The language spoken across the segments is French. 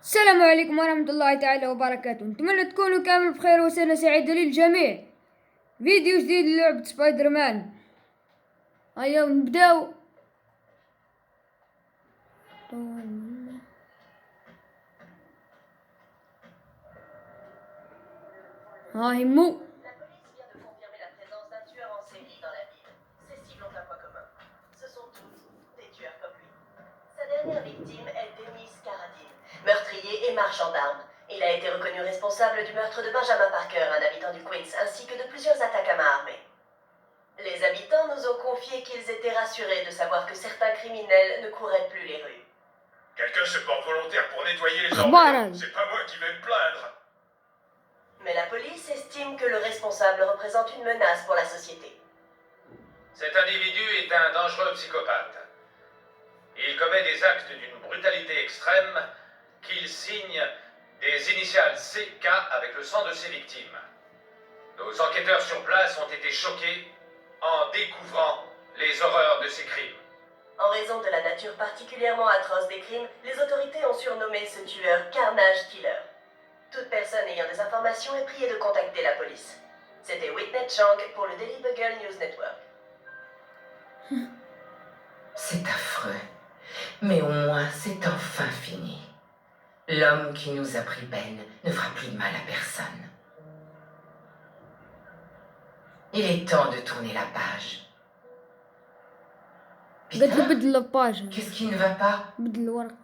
السلام عليكم ورحمة الله تعالى وبركاته. نتمنى تكونوا كامل بخير وسنة سعيدة للجميع. فيديو جديد للعبة سبايدر مان. هيا نبداو. هاي مو La police vient de confirmer la présence d'un tueur en série dans la ville. Ses cibles ont un point commun. Ce sont toutes des tueurs comme lui. Sa dernière victime est Dennis Carradine, meurtrier et marchand d'armes. Il a été reconnu responsable du meurtre de Benjamin Parker, un habitant du Queens, ainsi que de plusieurs attaques à main armée. Les habitants nous ont confié qu'ils étaient rassurés de savoir que certains criminels ne couraient plus les rues. Quelqu'un se porte volontaire pour nettoyer les Voilà. ordures. C'est pas moi qui vais me plaindre. Mais la police estime que le responsable représente une menace pour la société. Cet individu est un dangereux psychopathe. Il commet des actes d'une brutalité extrême qu'il signe des initiales CK avec le sang de ses victimes. Nos enquêteurs sur place ont été choqués en découvrant les horreurs de ces crimes. En raison de la nature particulièrement atroce des crimes, les autorités ont surnommé ce tueur Carnage Killer. Toute personne ayant des informations est priée de contacter la police. C'était Whitney Chang pour le Daily Bugle News Network. C'est affreux. Mais au moins, c'est enfin fini. L'homme qui nous a pris Ben ne fera plus de mal à personne. Il est temps de tourner la page. قلت له Peter, بدل الباج. qu'est-ce qui ne va pas? بدل الورق.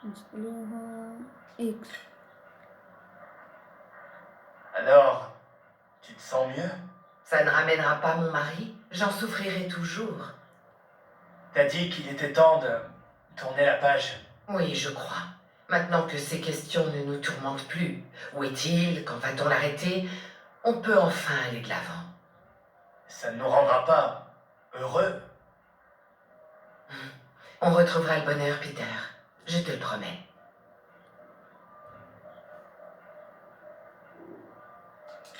نسألوها إكس. Alors, tu te sens mieux? Ça ne ramènera pas mon mari? J'en souffrirai toujours. T'as dit qu'il était temps de tourner la page. Oui, je crois. Maintenant que ces questions ne nous tourmentent plus, où est-il? Quand va-t-on l'arrêter? On peut enfin aller de l'avant. Ça ne nous rendra pas heureux. On retrouvera le bonheur, Peter. Je te le promets.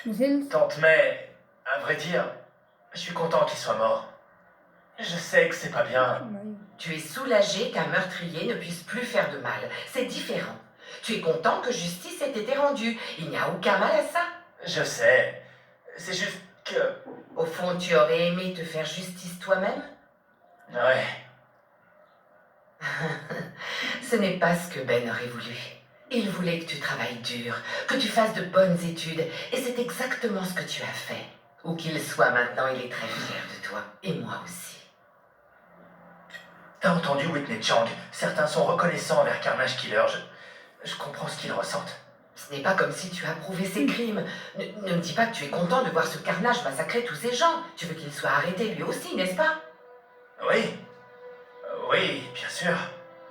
نزلت. Tante May, à vrai dire, je suis content qu'il soit mort. Je sais que c'est pas bien. Tu es soulagé qu'un meurtrier ne puisse plus faire de mal. C'est différent. Tu es content que justice ait été rendue. Il n'y a aucun mal à ça. Je sais. C'est juste que... Au fond, tu aurais aimé te faire justice toi-même? Ouais. Ce n'est pas ce que Ben aurait voulu. Il voulait que tu travailles dur, que tu fasses de bonnes études, et c'est exactement ce que tu as fait. Où qu'il soit maintenant, il est très fier de toi, et moi aussi. T'as entendu Whitney Chang? Certains sont reconnaissants envers Carnage Killer. Je comprends ce qu'ils ressentent. Ce n'est pas comme si tu approuvais ses crimes. Ne me dis pas que tu es content de voir ce carnage massacrer tous ces gens. Tu veux qu'il soit arrêté lui aussi, n'est-ce pas? Oui. Oui, bien sûr.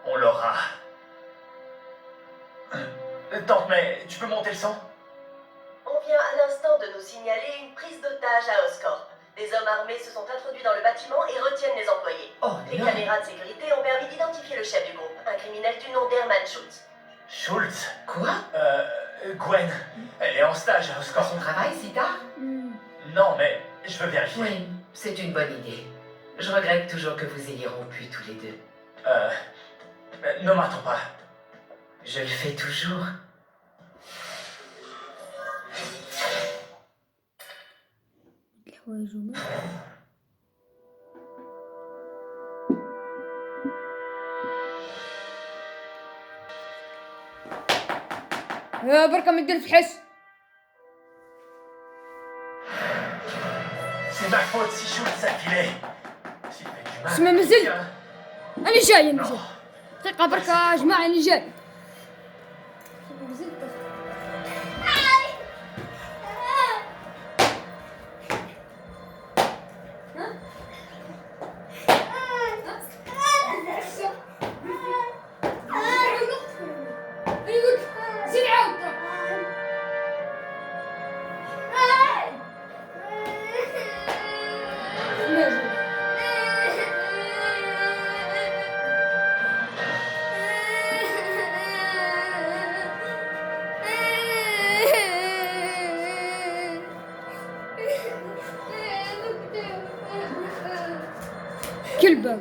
On l'aura. Tante May, tu peux monter le son? On vient à l'instant de nous signaler une prise d'otage à Oscorp. Des hommes armés se sont introduits dans le bâtiment et retiennent les employés. Oh Les non! caméras de sécurité ont permis d'identifier le chef du groupe, un criminel du nom d'Herman Schultz. Schultz? Quoi? Gwen, elle est en stage à Pas Oscorp. son travail si tard? Non, mais je veux vérifier. Oui, c'est une bonne idée. Je regrette toujours que vous ayez rompu tous les deux. Ne m'attends pas. Je le fais toujours. الحوايج وما. يا بركة ما دير في حس. C'est ma faute si Schultz a filé. S'il fait du mal. اسمع مازلت. Tiens. أنا جاي أنا Non. جاي. دقيقة بركة يا جماعة أنا جاي. كلبة.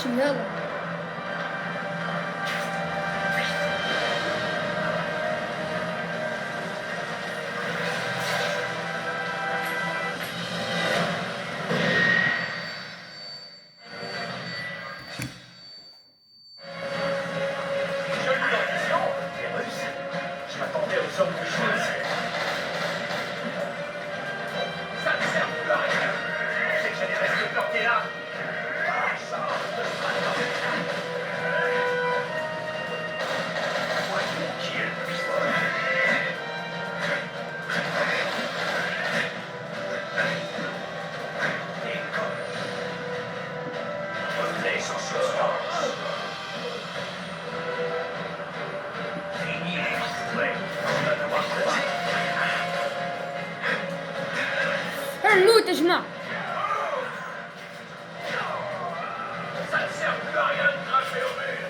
شي يلا. Jolie dentition, les Russes. Je m'attendais aux hommes de Schultz. Ça ne sert plus à rien. C'est que j'allais rester planté là. Ah, ça, voyons qui est le pistolet. Et comme reflet sans substance. Fini les extraits. On va devoir combattre. نموت يا جماعة. Ça ne sert plus à rien de grimper au mur.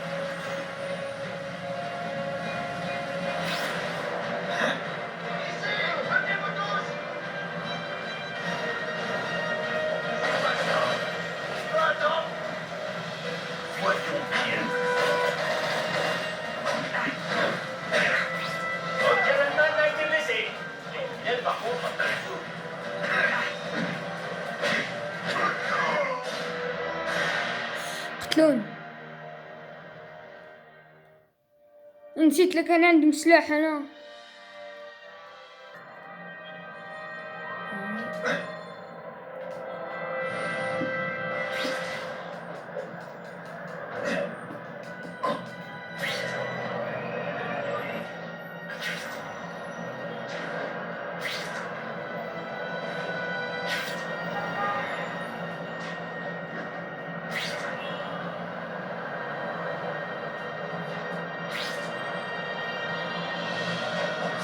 Attends. Voyons bien. Ok, l'Allemagne a été blessée. Les miennes, par contre, قتلون. نسيت لك كان عندهم سلاح انا.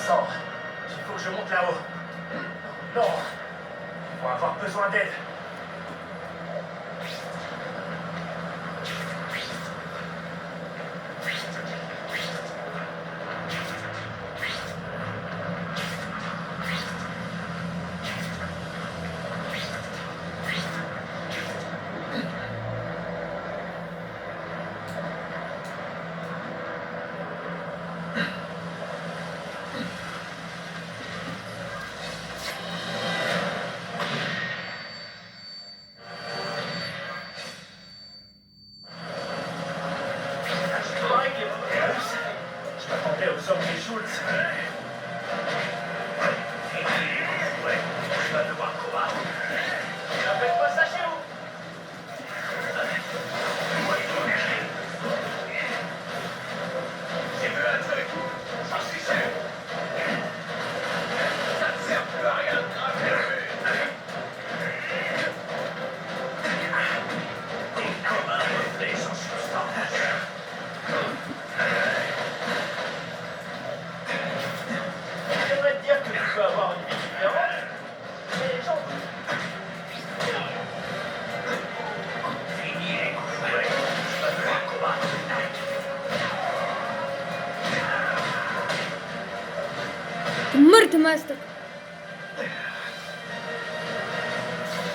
Sang, il faut que je monte là-haut. Non, ils vont avoir besoin d'aide. Je m'attendais aux hommes des Schultz. Ouais, je vais devoir combattre. Ne faites pas ça chez vous. J'ai vu un truc. J'en suis sûr. Ça ne sert plus à rien de grimper le mur. T'es comme un reflet sans substance. J'aimerais te dire que tu peux avoir une vie différente, mais j'en doute. Fini les coups fouets, je vais devoir combattre. دمرت ماستك.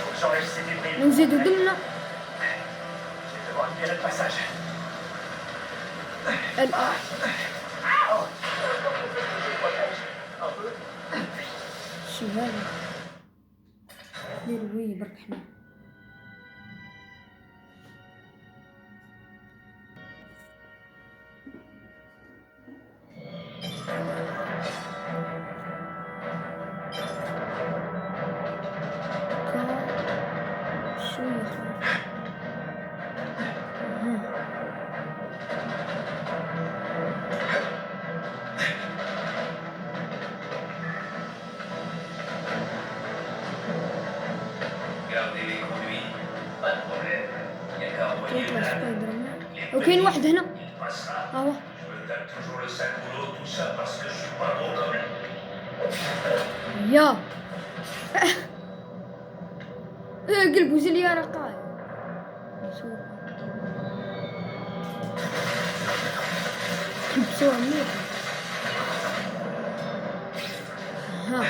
Faut que j'enlève ces débris. نزيدو دمنا Je vais devoir libérer le passage. الآن. Un peu. شي هذا. دير وي برك حنا. شو يا أخي؟ Gardez les conduits, pas de problème. Il n'y a qu'à envoyer يطلع le سبايدر مان. وكاين واحد هنا. Il passera. ها هو. Je me tape toujours le sac boulot, tout ça parce que je suis pas gros comme lui. يا قلبو زليارة قايم. لبسوها مليحة. ها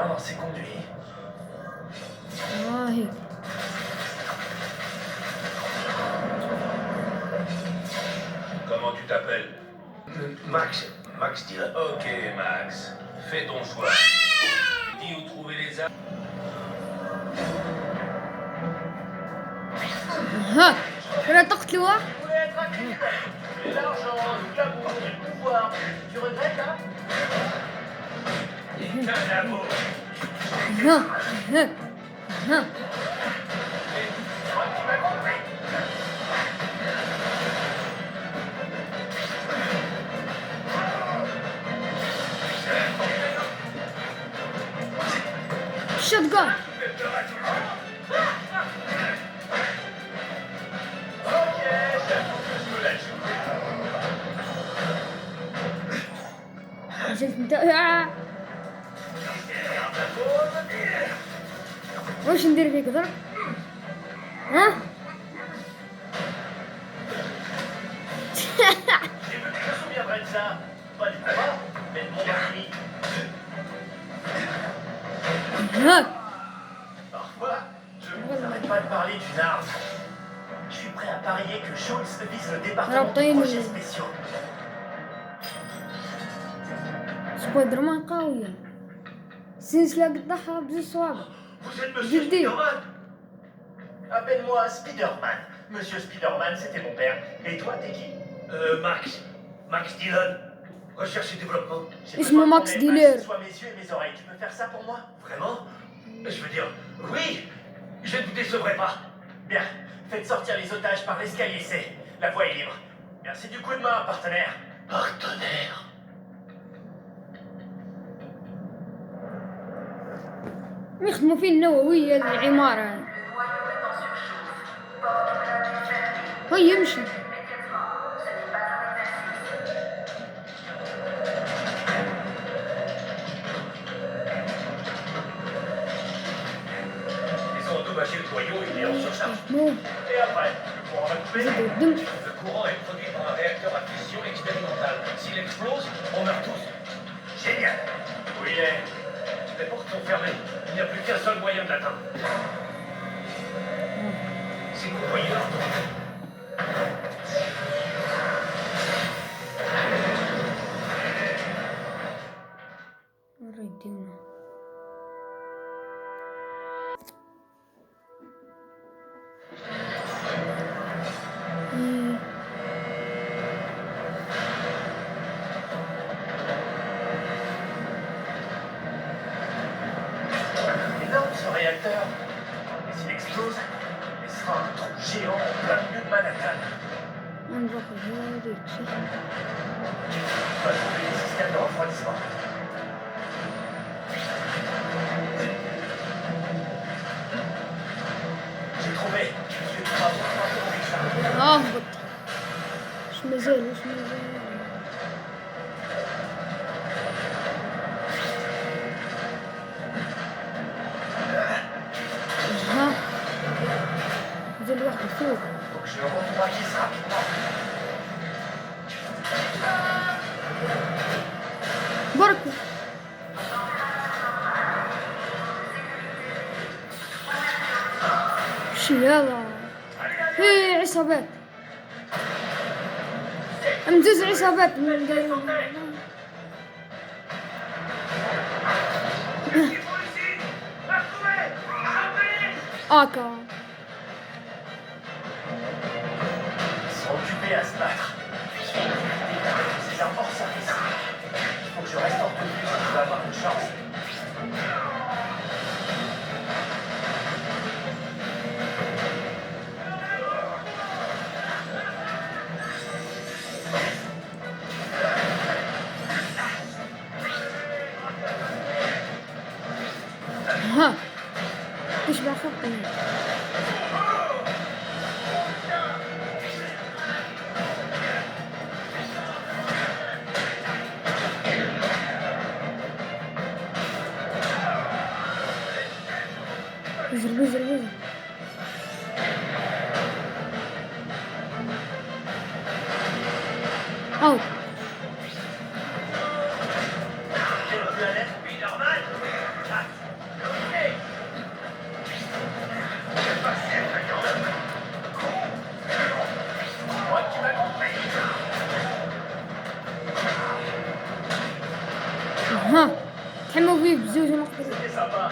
main dans ses conduits. هيك. Comment tu t'appelles? Max Dillon. Ok, Max. Fais ton choix. Tu dis où trouver les armes. ها كنا تقتلوا واحد. Tu voulais être un criminel. Mais l'argent, le glamour, le pouvoir. Tu regrettes, hein? Qu'un amour. ها ها ها Tu m'as compris. شوت جان. Ok, j'avoue que je me la joue. نزلت انت. واش ندير فيك ضرب؟ ها؟ Je me souviendrai de ça. Pas du combat, mais de mon mari. هاك. Parfois, je n'arrête pas de parler d'une arme. Je suis prêt à parier que Schultz vise le département de Raptez-nous. projets spéciaux. سبايدر مان قوية. السلسلة قطعها بزوج صوابع. Vous êtes Monsieur J'ai dit. Spider-Man? Appelle-moi Spider-Man. Monsieur Spider-Man, c'était mon père. Et toi, t'es qui? Max Dillon. Recherche et développement. J'ai Ismo besoin Max que ton Diller. Max soit mes yeux et mes oreilles. Tu peux faire ça pour moi? Vraiment? Je veux dire, oui. Je ne vous décevrai pas. Bien. Faites sortir les otages par l'escalier C. La voie est libre. Merci du coup de main, partenaire. Partenaire. يخدموا فيه النووية العمارة. هو يمشي. Ils ont endommagé le noyau et il est en surcharge. مو Et après, le courant va couper. زيدوا الدم. Le courant est produit par un réacteur à fission expérimental. S'il explose, on meurt tous. Génial. Où il est? Les portes sont fermées. Il n'y a plus qu'un seul moyen de l'atteindre. Si vous voyez là. رديونا. Énorme ce réacteur. Et s'il explose, il sera un trou géant en plein milieu de Manhattan. نروح هذيك شي. On va trouver des systèmes de refroidissement. J'ai trouvé. Je vais pouvoir reprendre ça. اهبط. اش مازال اش مازال. ها مازال واحد فوق. Faut que je le refroidisse rapidement. بركو. شي هذا. هي عصابات. مزوز عصابات من اكا. Ils sont occupés à se battre. Ces armes hors service. Il faut que je reste hors de vue si je veux avoir une chance. ها ايش باخذ؟ بزر بزر بزر. اوت. Quelle planète? Spider-Man? ما قدرت C'était sympa.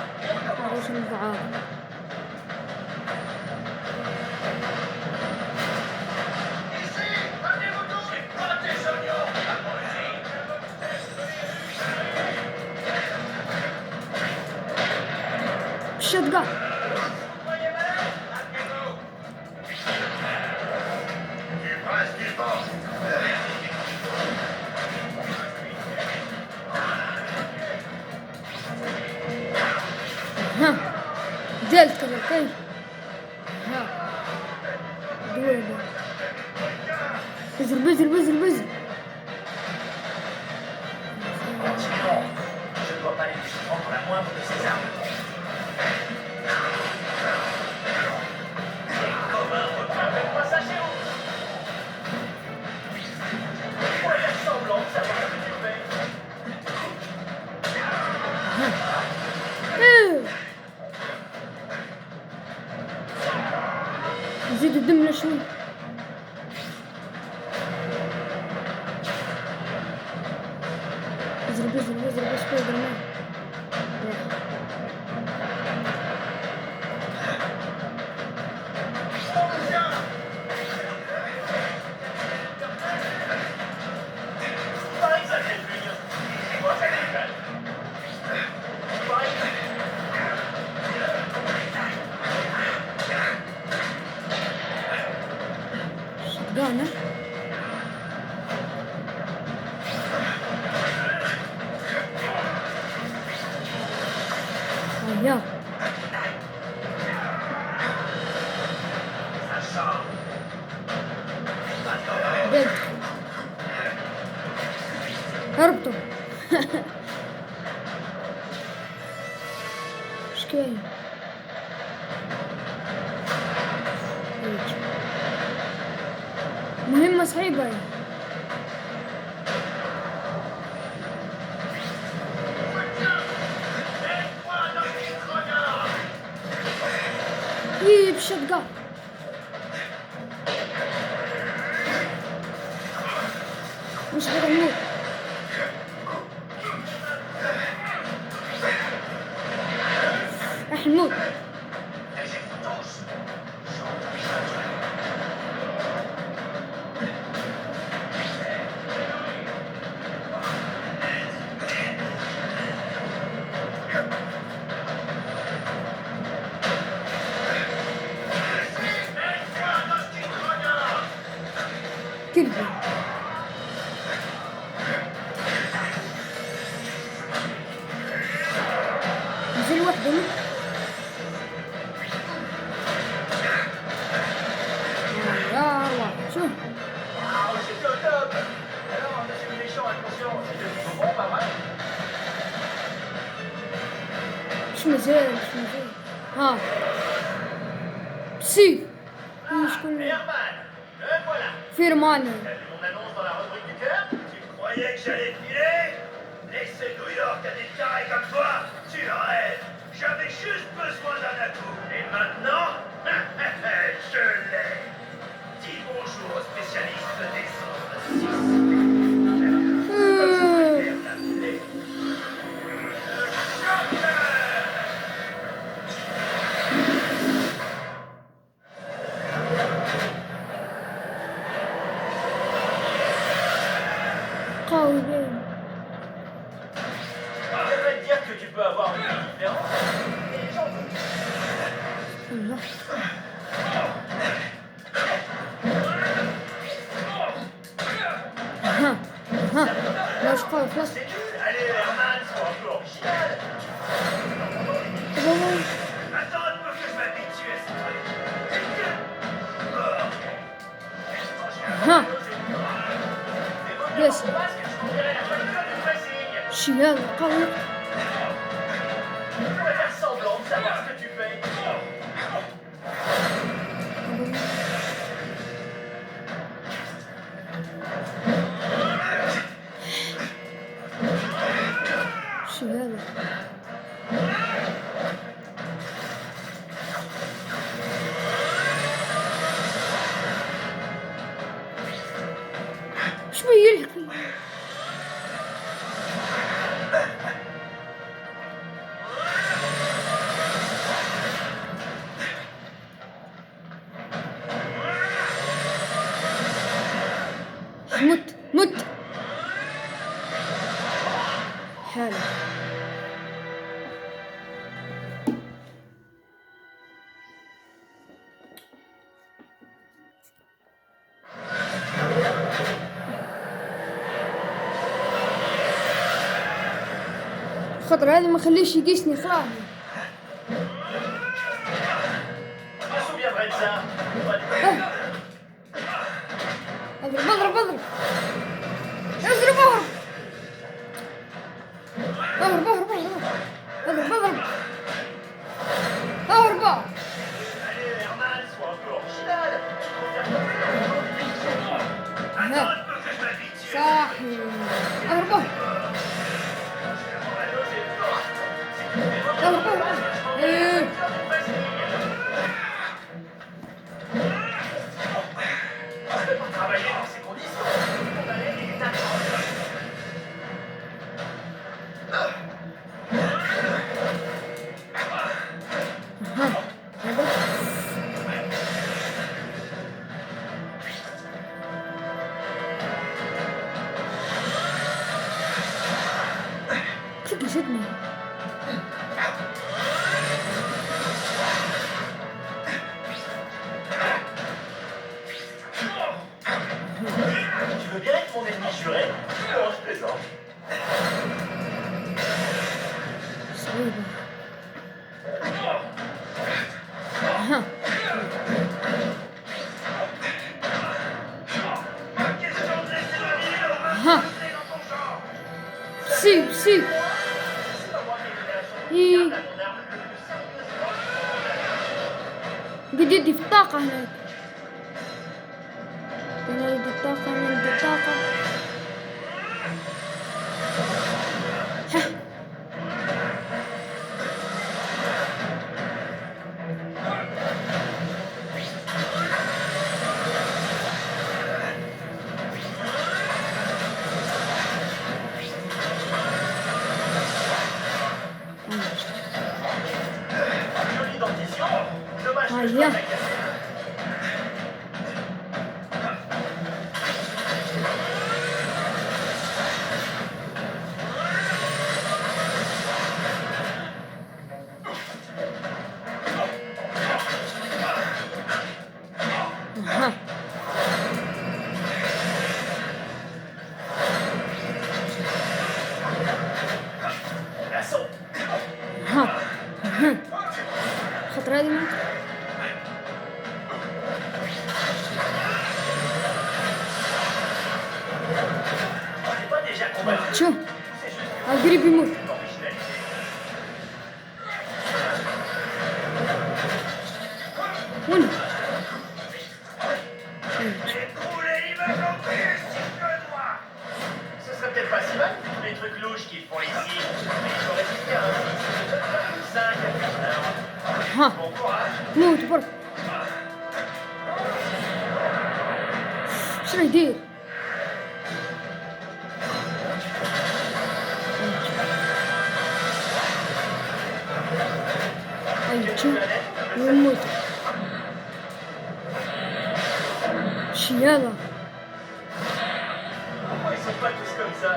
نعرفش نفعها. الشدقة ها جلد كذا كي ها دويلة بزر بزر بزر بزر Continuons. Je ne dois pas les laisser prendre la moindre de ces armes. Les communs reprendront pas ça chez vous. Pourquoi faire semblant de savoir ce que tu fais? زيد الدم لشوي بزر بزر بزر بس سبايدر مان Pareil, ça fait plus. Moi, ça déconne. Pareil. شدقانة يا Ça sort. جلد هربتوا ايش كاين مهمة صعيبة يعني. إيه بالشدقة مش غير الموت راح نموت كذبة نزل وحده يا الله شوف Waouh, c'était au top. Alors, monsieur le méchant inconscient, c'est devenu bon, pas vrai? مش مزال مش مزال ها بسي شكون Herman, le voilà. فيرمان T'as vu mon annonce dans la rubrique du cœur? Tu croyais que j'allais filer? Laisser New York à des tarés comme toi? Tu rêves. J'avais juste besoin d'un atout. Et maintenant, je l'ai. Dis bonjour au spécialiste des sondes 6. قوي باين J'aimerais te dire que tu peux avoir une vie différente. الله ها ها لا شقاو خلاص C'est nul. Allez, Herman, sois un peu original. Attends un peu que je m'habitue à ce truc. ها Mais Yes. vaut mieux qu'on fasse que je t'enverrai la facture du dressing. شي هذا قوي Tu pourrais faire semblant de savoir ce que tu fais. شي هذا شو يلحق خاطر هذا ما خليش يقيسني خلاص. Je me souviendrai de ça. اضرب اضرب اضرب اضرب اضرب اضرب اضرب اضرب اضرب اضرب. Allez, Herman, sois un peu original. Attends un peu que je m'habitue. صاحي اضرب اضرب اضرب. ايه Travailler dans ces conditions, mon haleine est atroce. شكلي شدني. Tu veux bien être mon ennemi juré? Non, je plaisante. صعيبة. ها Pas question de laisser ma vie au ها rentrer dans ton genre. سي سي. C'est pas moi qui ai donné la chance إيه. de garder ton arme le plus sérieusement. قد يدي في الطاقة هناك. أنا يدي الطاقة أنا يدي الطاقة. ها Jolie dentition. Dommage que je Aïe. dois la casser. ها L'assaut. ها خاطر هذه ما J'ai pas déjà combattu. شوف C'est juste هاو قريب يموت. une originalité. وين Écrouler l'image en plus, si je le dois. Ce serait peut-être pas si mal, les trucs louches qu'ils font ici. Mais il faut résister à un 5. ها Bon courage. موت برك. شنو يدير؟ أي شوف يموت. شي هذا؟ Pourquoi ils sont pas tous comme ça?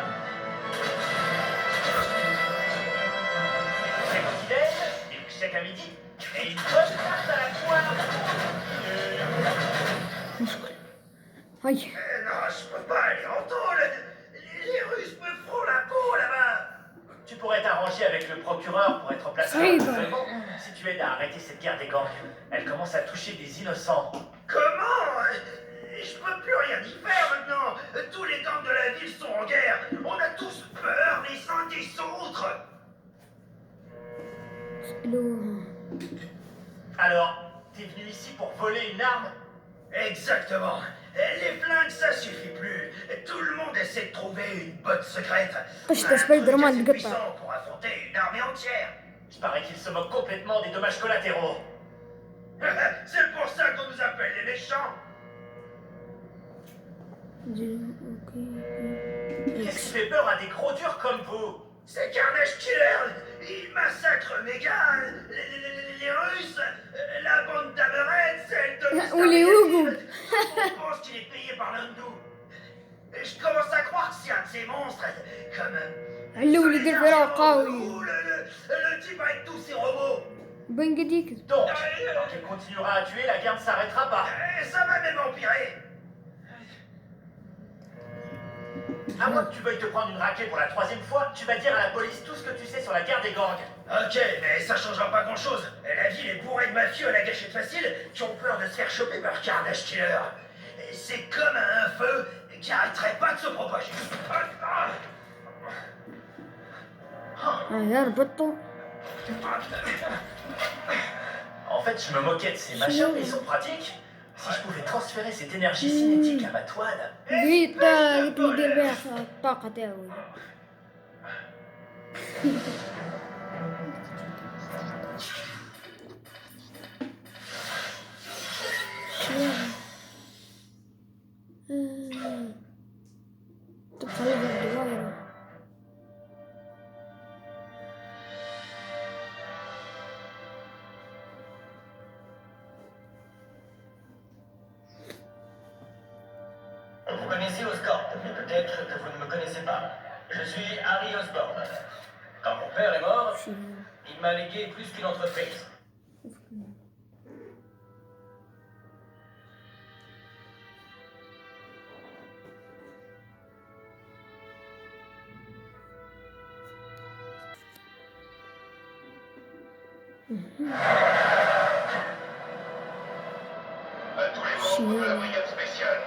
C'est quotidien, des milkshakes à midi, et une bonne tarte à la poire. مشكل. هاي Non, je peux pas aller en tôle. Les Russes me font la peau là-bas. Tu pourrais t'arranger avec le procureur pour être placé. Oui, Si tu aides à arrêter cette guerre des gangs, elle commence à toucher des innocents. Comment? Je peux plus rien y faire maintenant. Tous les gangs de la ville sont en guerre. On a tous peur les uns des autres. اسألوها. Alors, t'es venu ici pour voler une arme? Exactement. Les flingues, ça suffit plus. Tout le monde essaie de trouver une botte secrète. قشطة سبايدر مان Assez قطع. puissant pour affronter une armée entière. Je parie qu'ils se moquent complètement des dommages collatéraux. C'est pour ça qu'on nous appelle les méchants. Qu'est-ce qui fait peur à des gros durs comme vous? C'est Carnage Killer. Il massacre mes gars. Les Russes, la bande d'Aberreds, celle de Mr. Ou les Ougous. On pense qu'il est payé par l'un de nous. Et je commence à croire que c'est un de ces monstres, comme... علو اللي يدير فيها قوي. Le type avec tous ses robots. بين قديك. Donc, tant qu'il continuera à tuer, la guerre ne s'arrêtera pas. Ça va même empirer. À moins que tu veuilles te prendre une raclée pour la 3e fois, tu vas dire à la police tout ce que tu sais sur la guerre des gangs. Ok, mais ça changera pas grand-chose. La ville est bourrée de mafieux à la gâchette facile qui ont peur de se faire choper par Carnage Killer. C'est comme un feu qui arrêterait pas de se propager. يا ربطوا. En fait, je me moquais de ces machins, mais ils sont pratiques. Si je pouvais transférer cette énergie cinétique à ma toile... قلت لي دير بها الطاقة تاعو. تقلب الدوائر. Vous connaissez Oscorp, mais peut-être que vous ne me connaissez pas. Je suis Harry Osborn. Quand mon père est mort, il m'a légué plus qu'une entreprise. À tous les membres de la brigade spéciale,